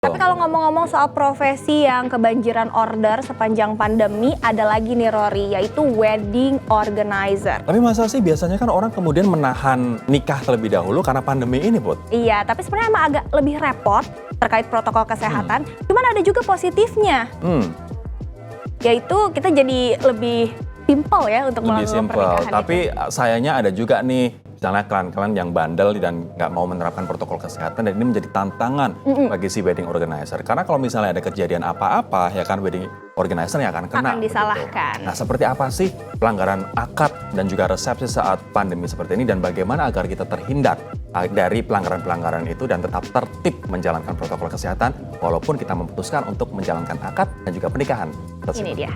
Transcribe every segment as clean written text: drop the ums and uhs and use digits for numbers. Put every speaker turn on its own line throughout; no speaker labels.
Tapi kalau ngomong-ngomong soal profesi yang kebanjiran order sepanjang pandemi, ada lagi nih Rory, yaitu wedding organizer.
Tapi masa sih biasanya kan orang kemudian menahan nikah terlebih dahulu karena pandemi ini, Put?
Iya, tapi sebenarnya emang agak lebih repot terkait protokol kesehatan. Cuman ada juga positifnya, yaitu kita jadi lebih simple ya untuk
Lebih
melakukan
simpel.
pernikahan.
Tapi sayangnya ada juga nih, misalnya kalian-kalian yang bandel dan nggak mau menerapkan protokol kesehatan, dan ini menjadi tantangan bagi si wedding organizer. Karena kalau misalnya ada kejadian apa-apa, ya kan wedding organizer yang akan kena.
Akan disalahkan.
Nah, seperti apa sih pelanggaran akad dan juga resepsi saat pandemi seperti ini, dan bagaimana agar kita terhindar dari pelanggaran-pelanggaran itu dan tetap tertib menjalankan protokol kesehatan walaupun kita memutuskan untuk menjalankan akad dan juga pernikahan tersebut.
Ini dia.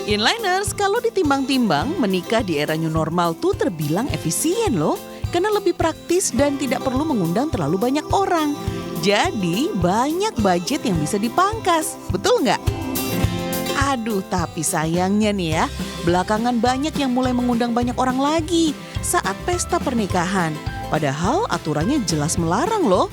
Inliners, kalau ditimbang-timbang, menikah di era new normal tuh terbilang efisien loh. Karena lebih praktis dan tidak perlu mengundang terlalu banyak orang. Jadi banyak budget yang bisa dipangkas, betul nggak? Aduh, tapi sayangnya nih ya, belakangan banyak yang mulai mengundang banyak orang lagi saat pesta pernikahan. Padahal aturannya jelas melarang loh.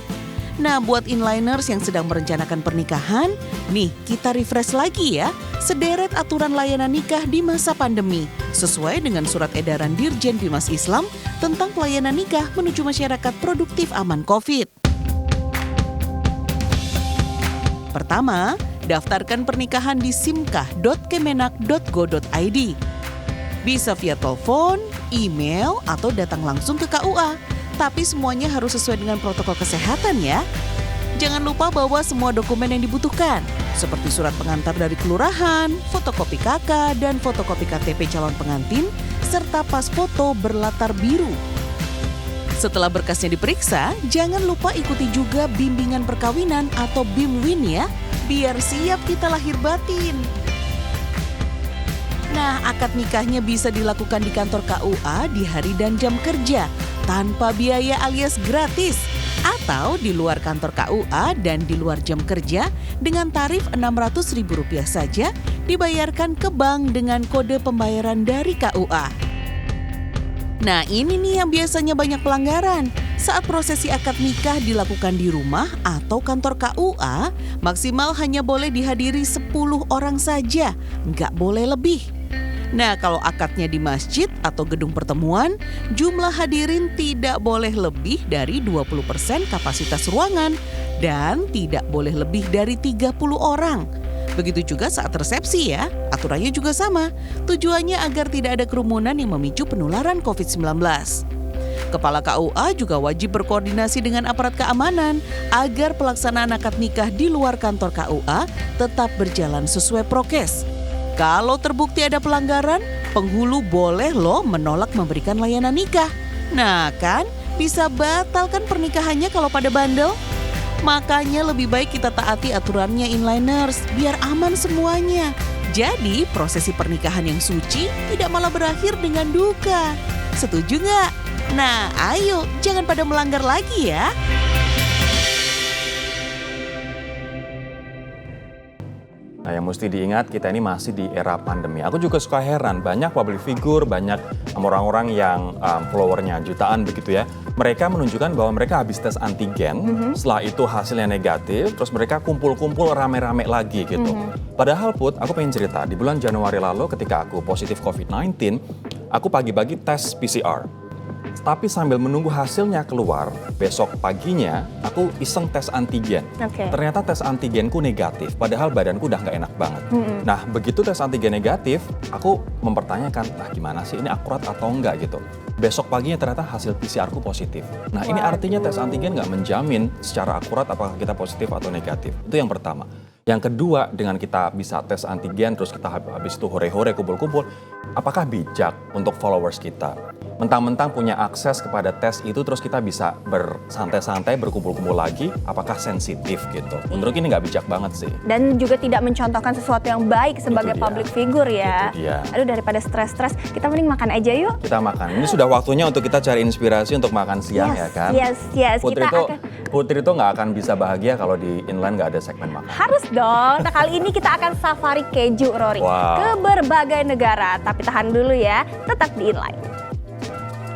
Nah, buat inliners yang sedang merencanakan pernikahan, nih kita refresh lagi ya sederet aturan layanan nikah di masa pandemi sesuai dengan surat edaran Dirjen Bimas Islam tentang pelayanan nikah menuju masyarakat produktif aman COVID. Pertama, daftarkan pernikahan di simkah.kemenak.go.id. Bisa via telepon, email, atau datang langsung ke KUA. Tapi semuanya harus sesuai dengan protokol kesehatan ya. Jangan lupa bawa semua dokumen yang dibutuhkan, seperti surat pengantar dari kelurahan, fotokopi KK, dan fotokopi KTP calon pengantin, serta pas foto berlatar biru. Setelah berkasnya diperiksa, jangan lupa ikuti juga bimbingan perkawinan atau BIMWIN ya, biar siap kita lahir batin. Nah, akad nikahnya bisa dilakukan di kantor KUA di hari dan jam kerja, tanpa biaya alias gratis. Atau di luar kantor KUA dan di luar jam kerja dengan tarif Rp600.000 saja dibayarkan ke bank dengan kode pembayaran dari KUA. Nah, ini nih yang biasanya banyak pelanggaran. Saat prosesi akad nikah dilakukan di rumah atau kantor KUA, maksimal hanya boleh dihadiri 10 orang saja, nggak boleh lebih. Nah, kalau akadnya di masjid atau gedung pertemuan, jumlah hadirin tidak boleh lebih dari 20% kapasitas ruangan dan tidak boleh lebih dari 30 orang. Begitu juga saat resepsi ya, aturannya juga sama. Tujuannya agar tidak ada kerumunan yang memicu penularan COVID-19. Kepala KUA juga wajib berkoordinasi dengan aparat keamanan agar pelaksanaan akad nikah di luar kantor KUA tetap berjalan sesuai prokes. Kalau terbukti ada pelanggaran, penghulu boleh loh menolak memberikan layanan nikah. Nah kan, bisa batalkan pernikahannya kalau pada bandel. Makanya lebih baik kita taati aturannya inliners, biar aman semuanya. Jadi prosesi pernikahan yang suci tidak malah berakhir dengan duka. Setuju nggak? Nah ayo, jangan pada melanggar lagi ya.
Nah, yang mesti diingat, kita ini masih di era pandemi. Aku juga suka heran, banyak public figure, banyak orang-orang yang followernya jutaan begitu ya. Mereka menunjukkan bahwa mereka habis tes antigen, setelah itu hasilnya negatif, terus mereka kumpul-kumpul rame-rame lagi gitu. Padahal Put, aku pengen cerita, di bulan Januari lalu ketika aku positif COVID-19, aku pagi-pagi tes PCR. Tapi sambil menunggu hasilnya keluar, besok paginya aku iseng tes antigen. Ternyata tes antigenku negatif, padahal badanku udah nggak enak banget. Nah, begitu tes antigen negatif, aku mempertanyakan, nah gimana sih ini akurat atau enggak gitu. Besok paginya ternyata hasil PCR-ku positif. Nah, ini artinya tes antigen nggak menjamin secara akurat apakah kita positif atau negatif. Itu yang pertama. Yang kedua, dengan kita bisa tes antigen, terus kita habis itu hore-hore kumpul-kumpul, apakah bijak untuk followers kita? Mentang-mentang punya akses kepada tes itu, terus kita bisa bersantai-santai, berkumpul-kumpul lagi, apakah sensitif gitu? Menurut ini nggak bijak banget sih.
Dan juga tidak mencontohkan sesuatu yang baik sebagai public figure ya.
Itu dia.
Aduh, daripada stres-stres, kita mending makan aja yuk.
Kita makan. Ini sudah waktunya untuk kita cari inspirasi untuk makan siang ya kan?
Yes.
Putri itu nggak akan bisa bahagia kalau di Inline nggak ada segmen makan.
Harus dong. Nah, kali ini kita akan safari keju, Rory.
Wow.
Ke berbagai negara. Tapi tahan dulu ya, tetap di Inline.